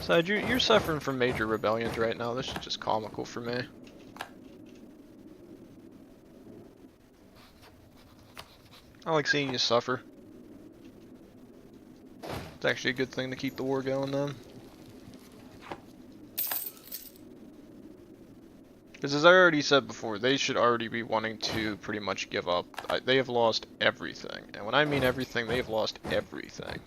Side, you're suffering from major rebellions right now. This is just comical for me. I like seeing you suffer. It's actually a good thing to keep the war going then. Because as I already said before, they should already be wanting to pretty much give up. They have lost everything. And when I mean everything, they have lost everything.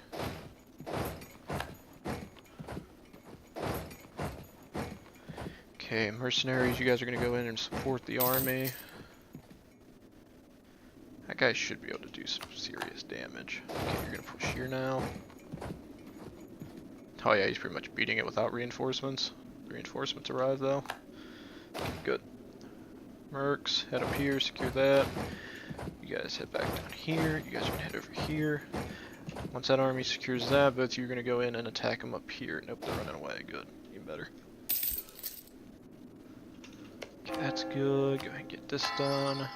Okay, mercenaries, you guys are going to go in and support the army. That guy should be able to do some serious damage. Okay, you're going to push here now. Oh yeah, he's pretty much beating it without reinforcements. The reinforcements arrive though. Good. Mercs, head up here, secure that. You guys head back down here. You guys are gonna head over here. Once that army secures that, both of you are gonna go in and attack them up here. Nope, they're running away. Good. Even better. Okay, that's good. Go ahead and get this done.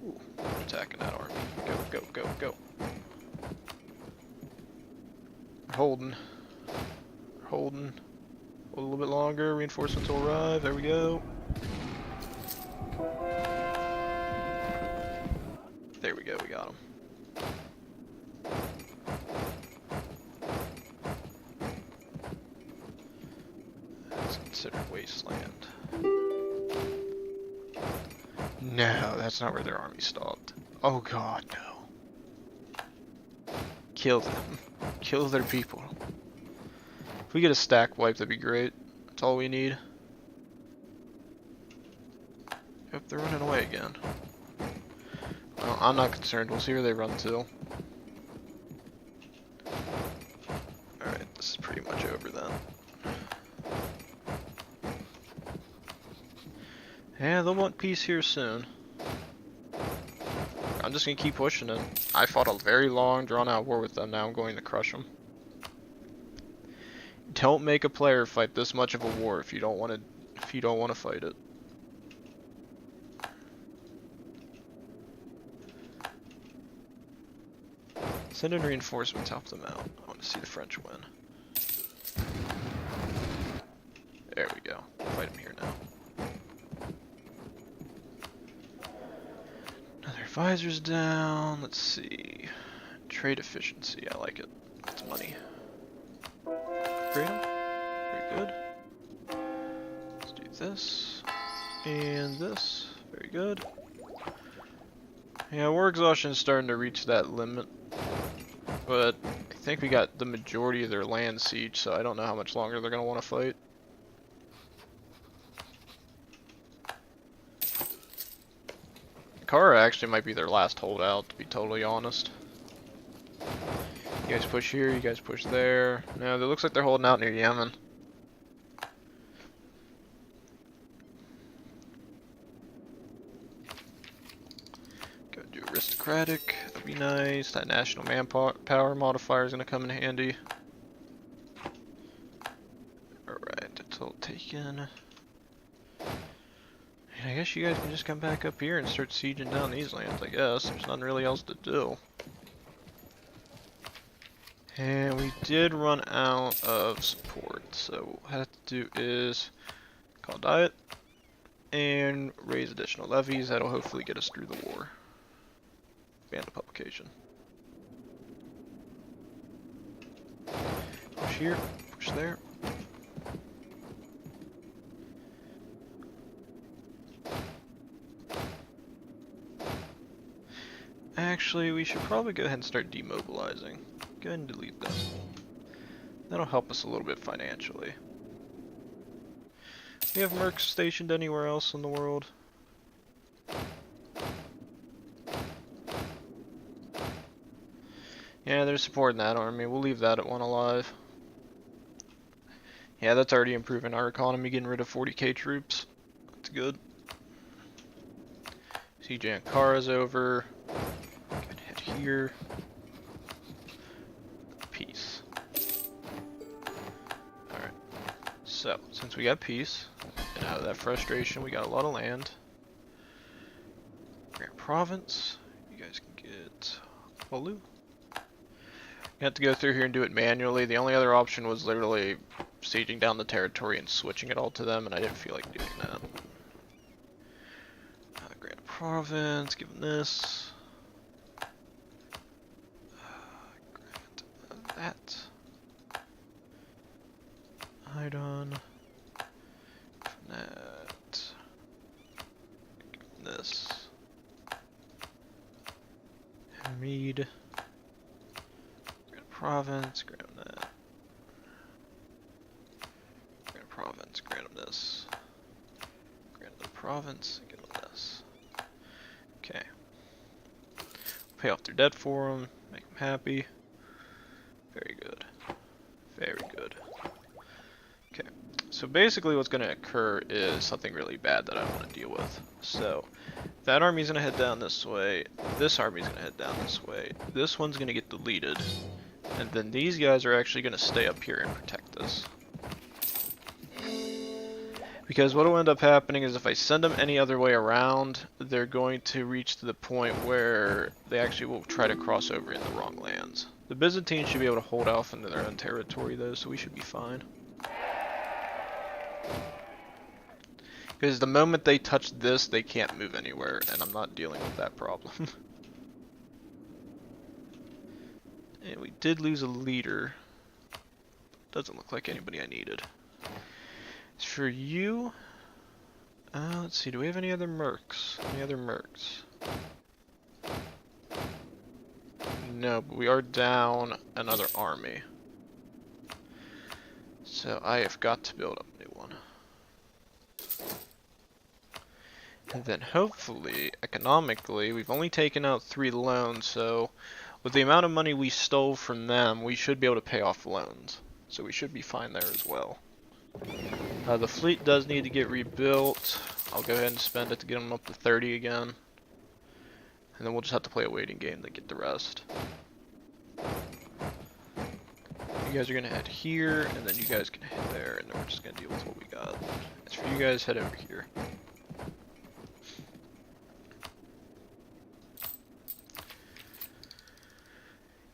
Ooh, attacking that army. Go, go, go, go. Holding. Holding. A little bit longer, reinforcements will arrive, there we go. There we go, we got them. That's considered wasteland. No, that's not where their army stopped. Oh god, no. Kill them. Kill their people. If we get a stack wipe, that'd be great. That's all we need. Yep, they're running away again. Well, I'm not concerned. We'll see where they run to. Alright, this is pretty much over then. Yeah, they'll want peace here soon. I'm just gonna keep pushing it. I fought a very long, drawn-out war with them. Now I'm going to crush them. Don't make a player fight this much of a war if you don't want to fight it. Send in reinforcements, help them out. I want to see the French win. There we go. Fight them here now. Another advisor's down. Let's see. Trade efficiency. I like it. That's money. Upgrade them. Very good. Let's do this. And this. Very good. Yeah, war exhaustion is starting to reach that limit. But I think we got the majority of their land siege, so I don't know how much longer they're going to want to fight. Kara actually might be their last holdout, to be totally honest. You guys push here, you guys push there. No, it looks like they're holding out near Yemen. Go do aristocratic, that'd be nice. That national manpower modifier is gonna come in handy. Alright, that's all taken. And I guess you guys can just come back up here and start sieging down these lands, I guess. There's nothing really else to do. And we did run out of support, so what we'll have to do is call diet and raise additional levies. That'll hopefully get us through the war. Ban the publication. Push here, push there. Actually, we should probably go ahead and start demobilizing. Go ahead and delete them. That'll help us a little bit financially. We have mercs stationed anywhere else in the world? Yeah, they're supporting that army. We'll leave that at one alive. Yeah, that's already improving our economy, getting rid of 40k troops. That's good. Siege Ankara's over. Go ahead and head here. Peace. Alright. So, since we got peace, and out of that frustration, we got a lot of land. Grand Province. You guys can get Walu. You have to go through here and do it manually. The only other option was literally sieging down the territory and switching it all to them, and I didn't feel like doing that. Grand Province, give them this. Grant that. Hydon. That. Give them this. Read. Grand Province, grant them that. Grand Province, grant them this. Grant them the province, give them this. Okay. Pay off their debt for them, make them happy. Very good. Very good. Okay. So basically what's going to occur is something really bad that I want to deal with. So, that army's going to head down this way, this army's going to head down this way, this one's going to get deleted, and then these guys are actually going to stay up here and protect this. Because what will end up happening is if I send them any other way around, they're going to reach to the point where they actually will try to cross over in the wrong lands. The Byzantines should be able to hold off into their own territory though, so we should be fine. Because the moment they touch this, they can't move anywhere, and I'm not dealing with that problem. And we did lose a leader. Doesn't look like anybody I needed. As for you, let's see, do we have any other mercs? Any other mercs? No, but we are down another army. So I have got to build up a new one. And then hopefully, economically, we've only taken out 3 loans, so with the amount of money we stole from them, we should be able to pay off loans. So we should be fine there as well. The fleet does need to get rebuilt. I'll go ahead and spend it to get them up to 30 again. And then we'll just have to play a waiting game to get the rest. You guys are going to head here, and then you guys can head there, and then we're just going to deal with what we got. As for you guys, head over here.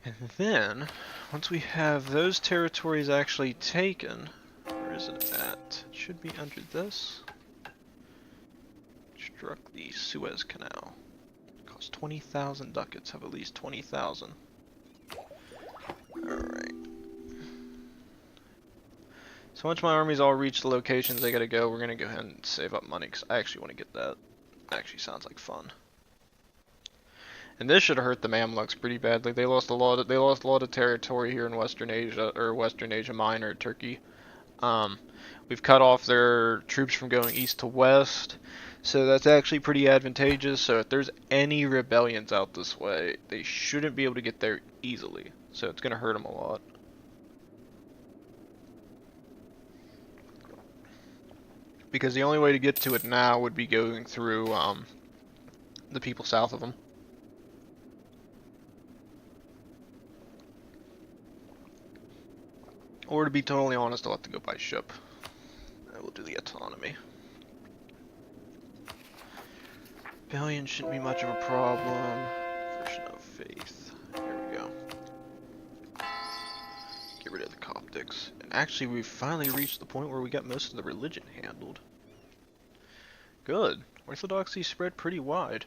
And then, once we have those territories actually taken, where is it at? It should be under this. Struck the Suez Canal. Cost 20,000 ducats, have at least 20,000. Alright. So once my armies all reach the locations they gotta go, we're gonna go ahead and save up money, because I actually want to get that. Actually sounds like fun. And this should have hurt the Mamluks pretty badly. They lost a lot of territory here in Western Asia, or Western Asia Minor, Turkey. We've cut off their troops from going east to west, so that's actually pretty advantageous. So if there's any rebellions out this way, they shouldn't be able to get there easily. So it's going to hurt them a lot. Because the only way to get to it now would be going through the people south of them. Or to be totally honest, I'll have to go by ship. I will do the autonomy. Rebellion shouldn't be much of a problem. Version of faith. Here we go. Get rid of the Coptics. And actually, we've finally reached the point where we got most of the religion handled. Good. Orthodoxy spread pretty wide.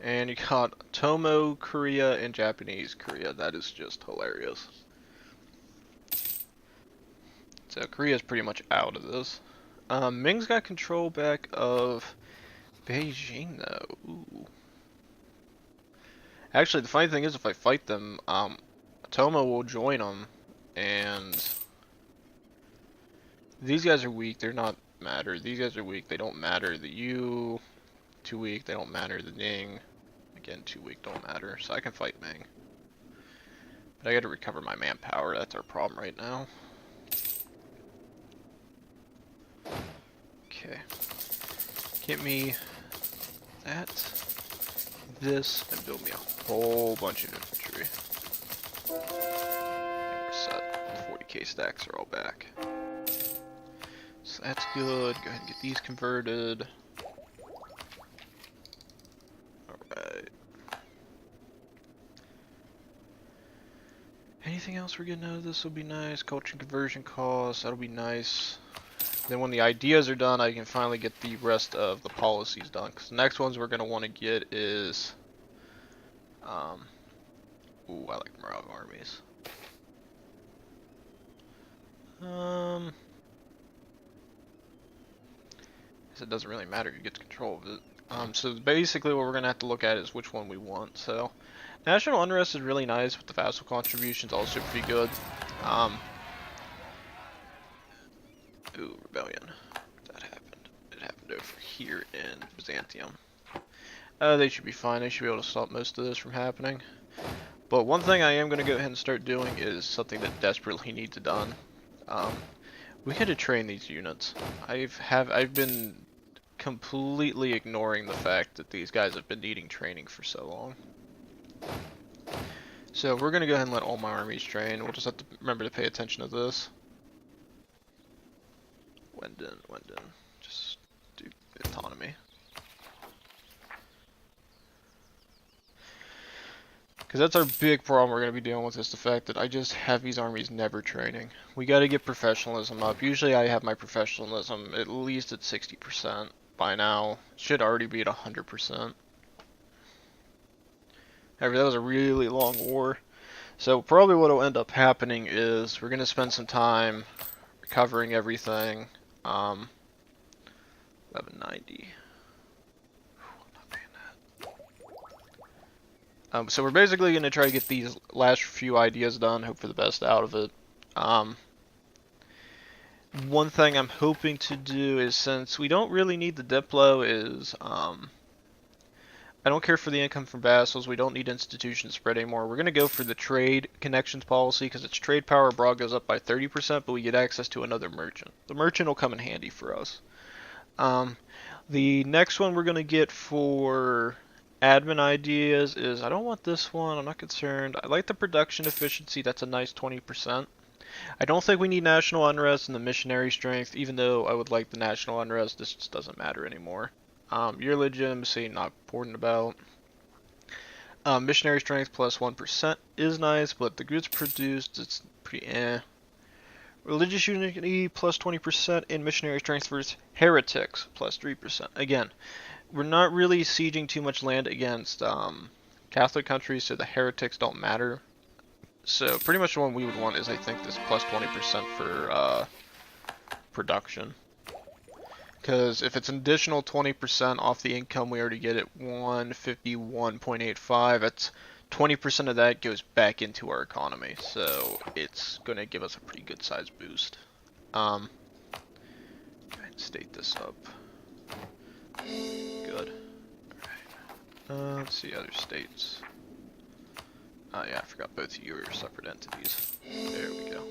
And you got Tomo Korea and Japanese Korea. That is just hilarious. So Korea's pretty much out of this. Ming's got control back of Beijing though. Ooh. Actually, the funny thing is, if I fight them, Tomo will join them, and these guys are weak. They're not matter. These guys are weak. They don't matter. The U, too weak. They don't matter. The Ning, again, too weak. Don't matter. So I can fight Ming, but I got to recover my manpower. That's our problem right now. Okay. Get me that, this, and build me a whole bunch of infantry. And we're set. 40k stacks are all back. So that's good. Go ahead and get these converted. Alright. Anything else we're getting out of this will be nice. Culture conversion costs, that'll be nice. Then when the ideas are done, I can finally get the rest of the policies done. Because the next ones we're going to want to get is... ooh, I like morale armies. Guess it doesn't really matter who gets control of it. So basically what we're going to have to look at is which one we want. So National Unrest is really nice, with the vassal contributions also pretty good. Ooh, Rebellion. That happened. It happened over here in Byzantium. They should be fine. They should be able to stop most of this from happening. But one thing I am going to go ahead and start doing is something that desperately needs done. We had to train these units. I've been completely ignoring the fact that these guys have been needing training for so long. So we're going to go ahead and let all my armies train. We'll just have to remember to pay attention to this. Wendon, just do autonomy. Because that's our big problem we're going to be dealing with, is the fact that I just have these armies never training. We got to get professionalism up. Usually I have my professionalism at least at 60%. By now, it should already be at 100%. However, that was a really long war. So probably what will end up happening is we're going to spend some time recovering everything. 1190. So we're basically going to try to get these last few ideas done, hope for the best out of it. One thing I'm hoping to do is, since we don't really need the Diplo, is I don't care for the income from vassals, we don't need institution spread anymore. We're going to go for the trade connections policy, because its trade power abroad goes up by 30%, but we get access to another merchant. The merchant will come in handy for us. The next one we're going to get for admin ideas is, I don't want this one, I'm not concerned. I like the production efficiency, that's a nice 20%. I don't think we need national unrest and the missionary strength, even though I would like the national unrest, this just doesn't matter anymore. Your legitimacy, not important about. Missionary strength plus 1% is nice, but the goods produced, it's pretty eh. Religious unity plus 20% in missionary strength versus heretics plus 3%. Again, we're not really sieging too much land against Catholic countries, so the heretics don't matter. So pretty much the one we would want is, I think, this plus 20% for production. Because if it's an additional 20% off the income we already get at 151.85, that's 20% of that goes back into our economy. So it's going to give us a pretty good size boost. Go ahead and state this up. Good. Alright. Let's see other states. Yeah, I forgot both of you are separate entities. There we go.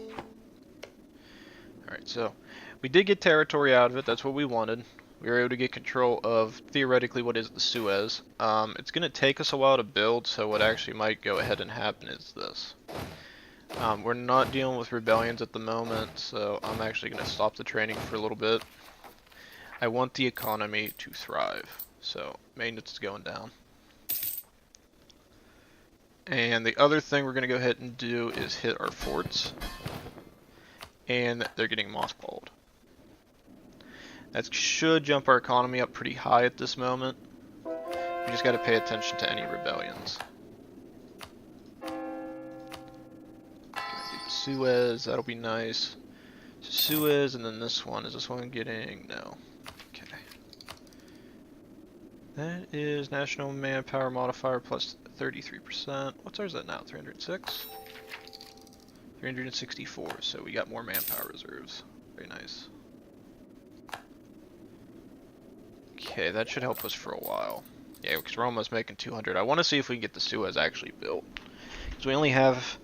Alright, so we did get territory out of it. That's what we wanted. We were able to get control of, theoretically, what is the Suez. It's going to take us a while to build, so what actually might go ahead and happen is this. We're not dealing with rebellions at the moment, so I'm actually going to stop the training for a little bit. I want the economy to thrive, so maintenance is going down. And the other thing we're going to go ahead and do is hit our forts. And they're getting mothballed. That should jump our economy up pretty high at this moment. We just got to pay attention to any rebellions. Gonna do the Suez, that'll be nice. Suez, and then this one. Is this one getting... No. Okay. That is national manpower modifier plus 33%. What's ours at now? 306? 364, so we got more manpower reserves. Very nice. Okay, that should help us for a while. Yeah, because we're almost making 200. I want to see if we can get the Suez actually built. Because we only have...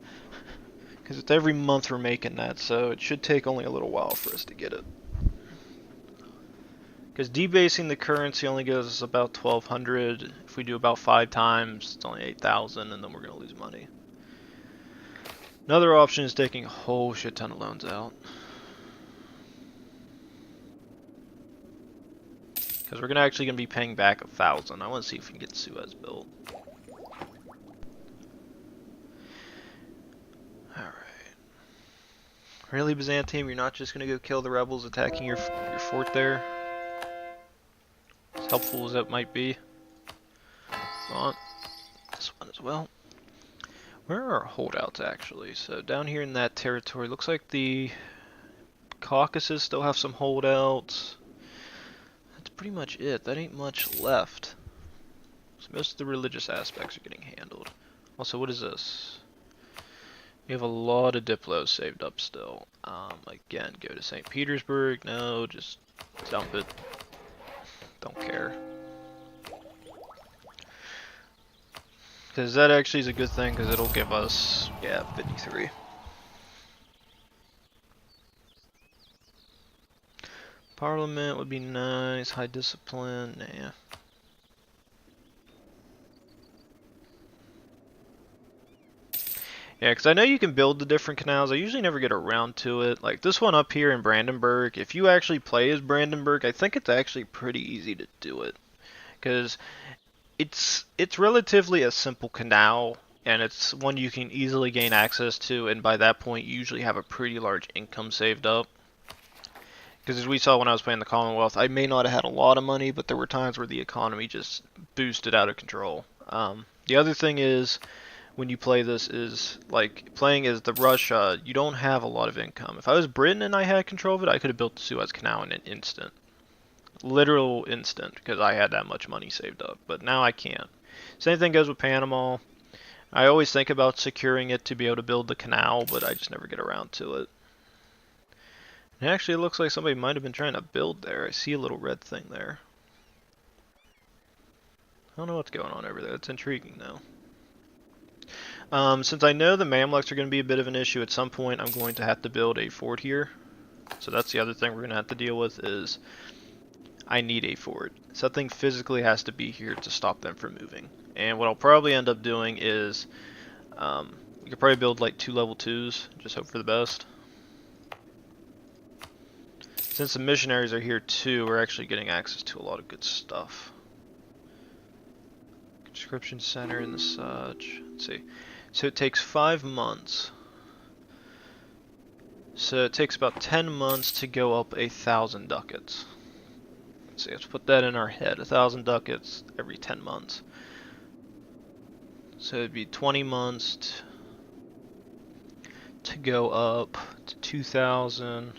Because it's every month we're making that, so it should take only a little while for us to get it. Because debasing the currency only gives us about 1,200. If we do about 5 times, it's only 8,000, and then we're going to lose money. Another option is taking a whole shit ton of loans out. Because we're actually going to be paying back 1,000. I want to see if we can get Suez built. Alright. Really, Byzantium, you're not just gonna go kill the rebels attacking your fort there? As helpful as that might be. On this one as well. Where are our holdouts actually? So down here in that territory, looks like the Caucasus still have some holdouts. That's pretty much it. That ain't much left. So most of the religious aspects are getting handled. Also, what is this? We have a lot of Diplos saved up still. Again, go to St. Petersburg. No, just dump it. Don't care. Because that actually is a good thing, because it'll give us, yeah, 53. Parliament would be nice. High discipline, nah. Yeah, because I know you can build the different canals. I usually never get around to it. Like this one up here in Brandenburg, if you actually play as Brandenburg, I think it's actually pretty easy to do it. Because it's relatively a simple canal, and it's one you can easily gain access to, and by that point you usually have a pretty large income saved up. Because as we saw when I was playing the Commonwealth, I may not have had a lot of money, but there were times where the economy just boosted out of control. The other thing is, when you play this is, like, playing as the Russia, you don't have a lot of income. If I was Britain and I had control of it, I could have built the Suez Canal in an instant. Literal instant, because I had that much money saved up. But now I can't. Same thing goes with Panama. I always think about securing it to be able to build the canal, but I just never get around to it. And actually, it looks like somebody might have been trying to build there. I see a little red thing there. I don't know what's going on over there. It's intriguing, though. Since I know the Mamluks are going to be a bit of an issue at some point, I'm going to have to build a fort here. So that's the other thing we're going to have to deal with is I need a fort. Something physically has to be here to stop them from moving. And what I'll probably end up doing is we could probably build like 2 level 2s, just hope for the best. Since the missionaries are here too, we're actually getting access to a lot of good stuff. Conscription center and the such. Let's see. So it takes 5 months. So it takes about 10 months to go up 1,000 ducats. Let's see, let's put that in our head. 1,000 ducats every 10 months. So it'd be 20 months to go up to 2,000.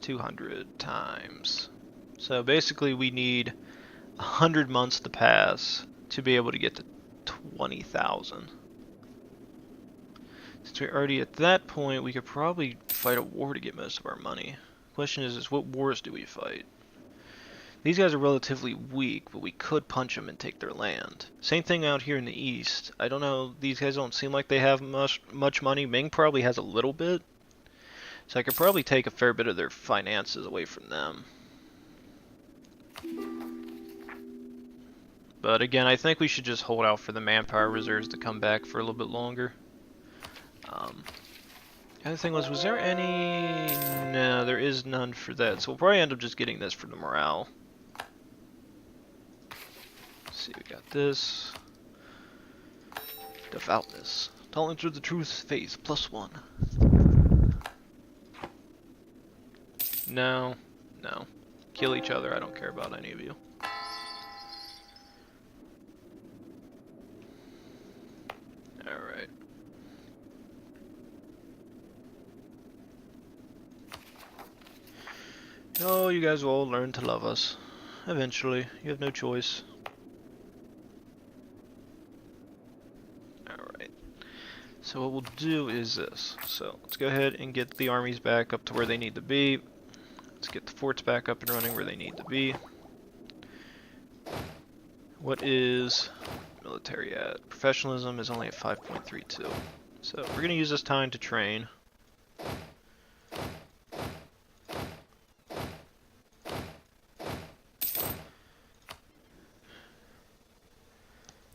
200 times. So basically we need 100 months to pass to be able to get to 20,000. Since we're already at that point, we could probably fight a war to get most of our money. Question is what wars do we fight? These guys are relatively weak, but we could punch them and take their land. Same thing out here in the east. I don't know, these guys don't seem like they have much money. Ming probably has a little bit. So I could probably take a fair bit of their finances away from them. But again, I think we should just hold out for the manpower reserves to come back for a little bit longer. The other thing was there any... No, there is none for that. So we'll probably end up just getting this for the morale. Let's see, we got this. Devoutness. Tolerance with the truth, faith, +1. No, no. Kill each other, I don't care about any of you. Alright. Oh, you guys will all learn to love us. Eventually. You have no choice. Alright. So what we'll do is this. So let's go ahead and get the armies back up to where they need to be. Let's get the forts back up and running where they need to be. What is military at? Professionalism is only at 5.32. So we're going to use this time to train.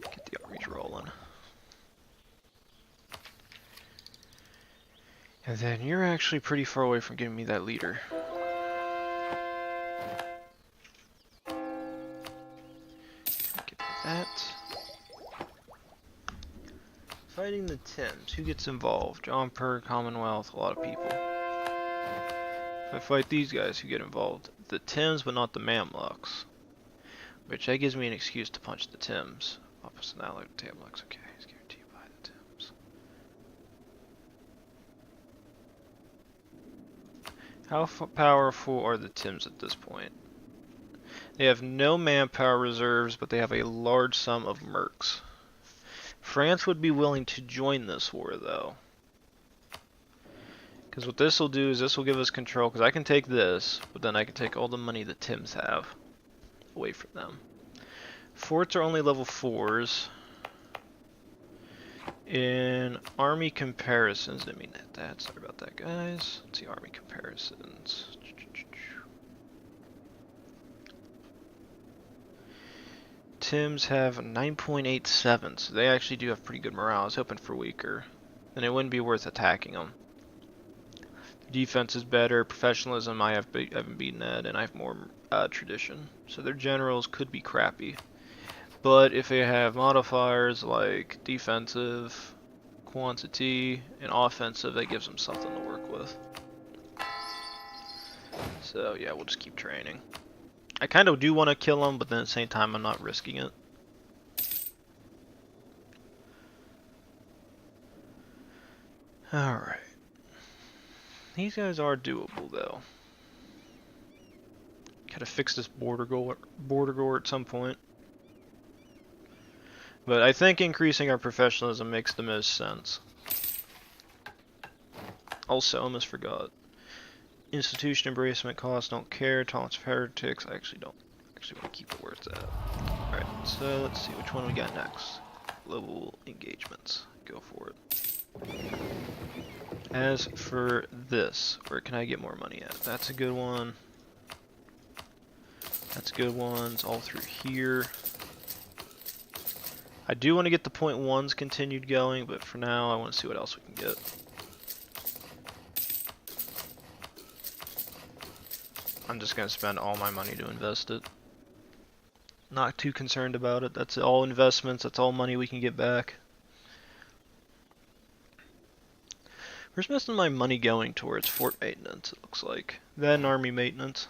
Get the armies rolling. And then you're actually pretty far away from giving me that leader. That. fighting the Tims. Who gets involved? John Per, Commonwealth, a lot of people. If I fight these guys, who get involved? The Tims, but not the Mamluks. Which, that gives me an excuse to punch the Tims. Opposite ally to Mamluks. Okay, he's guaranteed by the Tims. How powerful are the Tims at this point? They have no manpower reserves, but they have a large sum of mercs. France would be willing to join this war, though. Because what this will do is this will give us control, because I can take this, but then I can take all the money the Tims have away from them. Forts are only level 4s. In army comparisons, I mean that, sorry about that, guys. Let's see, army comparisons. Tims have 9.87, so they actually do have pretty good morale. I was hoping for weaker. Then it wouldn't be worth attacking them. Defense is better, professionalism I haven't beaten that, and I have more tradition. So their generals could be crappy. But if they have modifiers like defensive, quantity, and offensive, that gives them something to work with. So yeah, we'll just keep training. I kind of do want to kill them, but then at the same time I'm not risking it. Alright. These guys are doable though. Gotta fix this border gore at some point. But I think increasing our professionalism makes the most sense. Also, almost forgot. Institution embracement costs, don't care. Tolerance of heretics, I actually don't. Actually want to keep it where it's at. Alright, so let's see which one we got next. Global engagements. Go for it. As for this, where can I get more money at? That's a good one. That's a good one. It's all through here. I do want to get the .1s continued going, but for now I want to see what else we can get. I'm just going to spend all my money to invest it. Not too concerned about it. That's all investments. That's all money we can get back. Where's most of my money going towards? Fort maintenance, it looks like. Then army maintenance.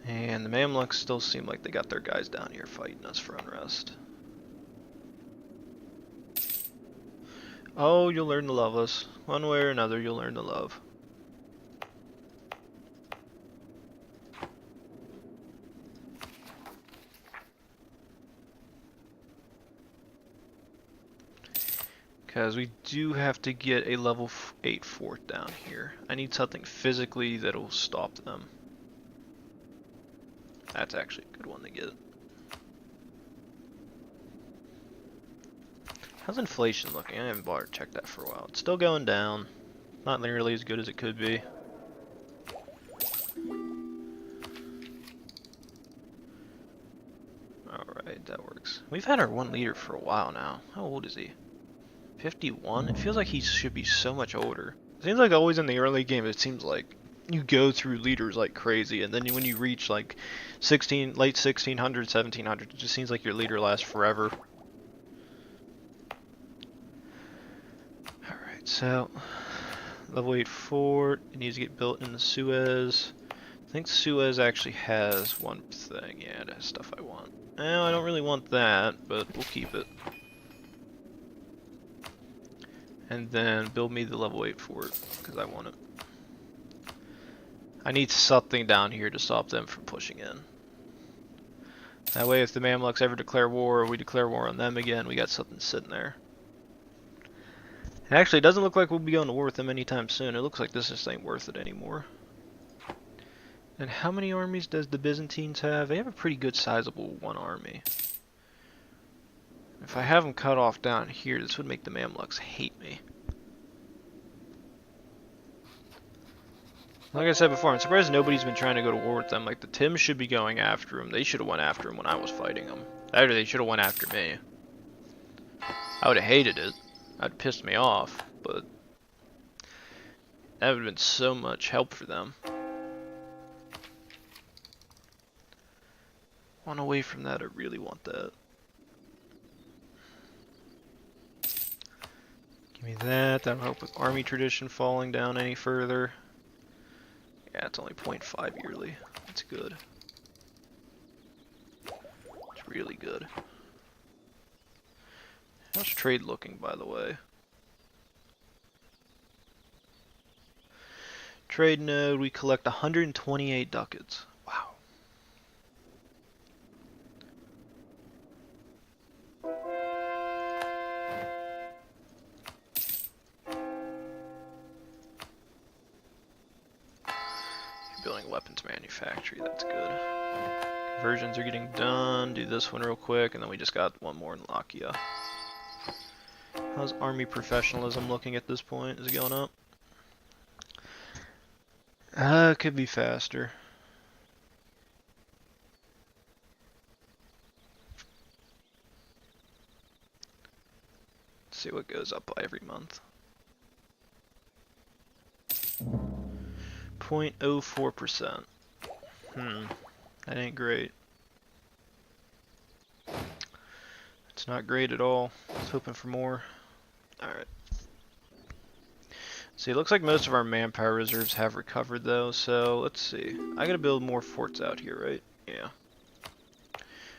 And the Mamluks still seem like they got their guys down here fighting us for unrest. Oh, you'll learn to love us. One way or another, you'll learn to love. Because we do have to get a level 8 fort down here. I need something physically that will stop them. That's actually a good one to get. How's inflation looking? I haven't bothered to check that for a while. It's still going down. Not nearly as good as it could be. Alright, that works. We've had our one leader for a while now. How old is he? 51? It feels like he should be so much older. It seems like always in the early game, it seems like you go through leaders like crazy, and then when you reach like late 1600s, 1700s, it just seems like your leader lasts forever. Alright, so level 8 fort, it needs to get built in the Suez. I think Suez actually has one thing. Yeah, it has stuff I want. Well, I don't really want that, but we'll keep it. And then build me the level 8 fort, because I want it. I need something down here to stop them from pushing in. That way if the Mamluks ever declare war, or we declare war on them again, we got something sitting there. Actually, it doesn't look like we'll be going to war with them anytime soon. It looks like this just ain't worth it anymore. And how many armies does the Byzantines have? They have a pretty good sizable one army. If I have them cut off down here, this would make the Mamluks hate me. Like I said before, I'm surprised nobody's been trying to go to war with them. Like, the Tims should be going after them. They should have went after him when I was fighting them. Or they should have went after me. I would have hated it. That'd pissed me off, but that would have been so much help for them. Want away from that, I really want that. Give me that, that'll help with army tradition falling down any further. Yeah, it's only 0.5 yearly. That's good. It's really good. How's trade looking, by the way? Trade node, we collect 128 ducats. Wow. You're building weapons manufactory, that's good. Conversions are getting done. Do this one real quick, and then we just got one more in Lakia. How's army professionalism looking at this point? Is it going up? Could be faster. Let's see what goes up by every month. 0.04%. That ain't great. It's not great at all. I was hoping for more. Alright. See, it looks like most of our manpower reserves have recovered though, so let's see. I gotta build more forts out here, right? Yeah.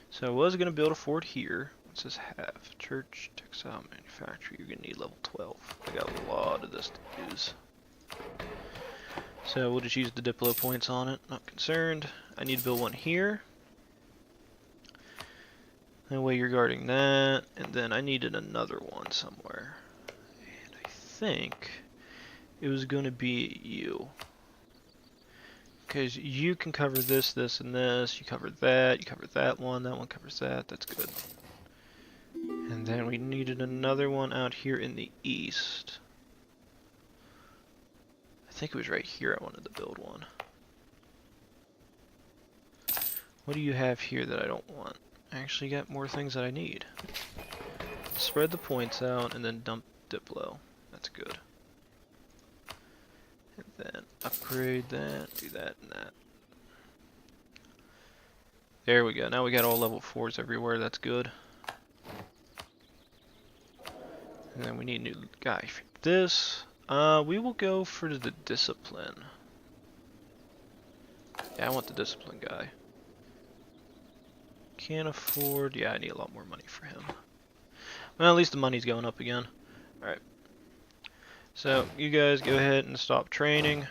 So I was gonna build a fort here. What's this have? Church, textile manufacturer, you're gonna need level 12. I got a lot of this to use. So we'll just use the Diplo points on it, not concerned. I need to build one here. That way you're guarding that, and then I needed another one somewhere. And I think it was going to be you. Because you can cover this, this, and this. You cover that one covers that, that's good. And then we needed another one out here in the east. I think it was right here I wanted to build one. What do you have here that I don't want? I actually got more things that I need. Spread the points out and then dump Diplo. That's good. And then upgrade that, do that and that. There we go. Now we got all level 4s everywhere. That's good. And then we need a new guy for this. We will go for the discipline. Yeah, I want the discipline guy. Can't afford... Yeah, I need a lot more money for him. Well, at least the money's going up again. Alright. So, you guys go ahead and stop training.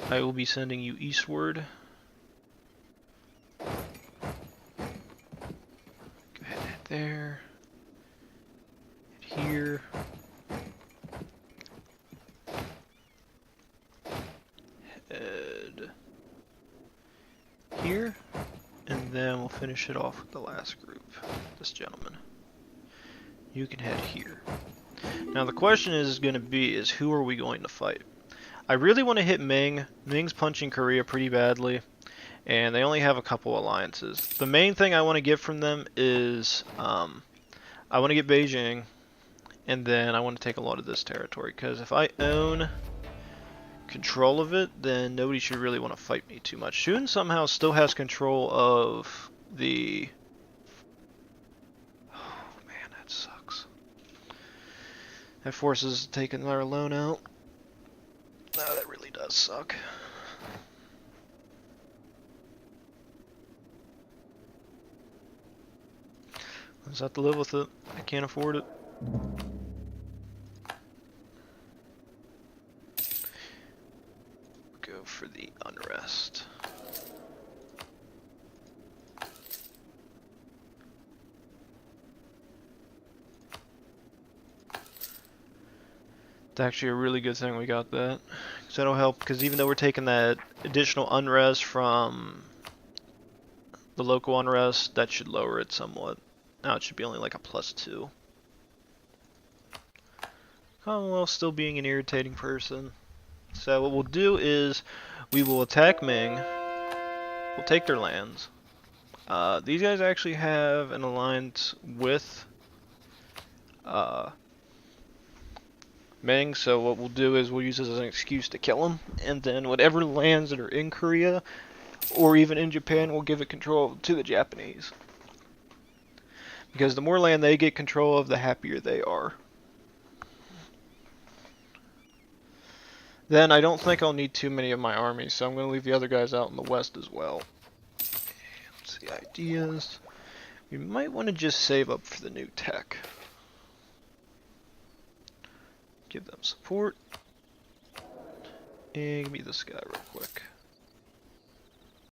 I will be sending you eastward. Go ahead and head there. Head here. Head here. And then we'll finish it off with the last group. This gentleman. You can head here. Now the question is going to be who are we going to fight? I really want to hit Ming. Ming's punching Korea pretty badly. And they only have a couple alliances. The main thing I want to get from them is I want to get Beijing. And then I want to take a lot of this territory. Because if I own control of it, then nobody should really want to fight me too much. Shun somehow still has control of the... Oh man, that sucks. That forces taking our loan out. No, that really does suck. I just have to live with it. I can't afford it. Go for the unrest. It's actually a really good thing we got that. Because that'll help, because even though we're taking that additional unrest from the local unrest, that should lower it somewhat. Now it should be only like a +2. Commonwealth still being an irritating person. So what we'll do is we will attack Ming. We'll take their lands. These guys actually have an alliance with Ming, so what we'll do is we'll use this as an excuse to kill them, and then whatever lands that are in Korea, or even in Japan, will give it control to the Japanese. Because the more land they get control of, the happier they are. Then I don't think I'll need too many of my armies, so I'm going to leave the other guys out in the west as well. Let's see, ideas. We might want to just save up for the new tech. Give them support. And give me this guy real quick.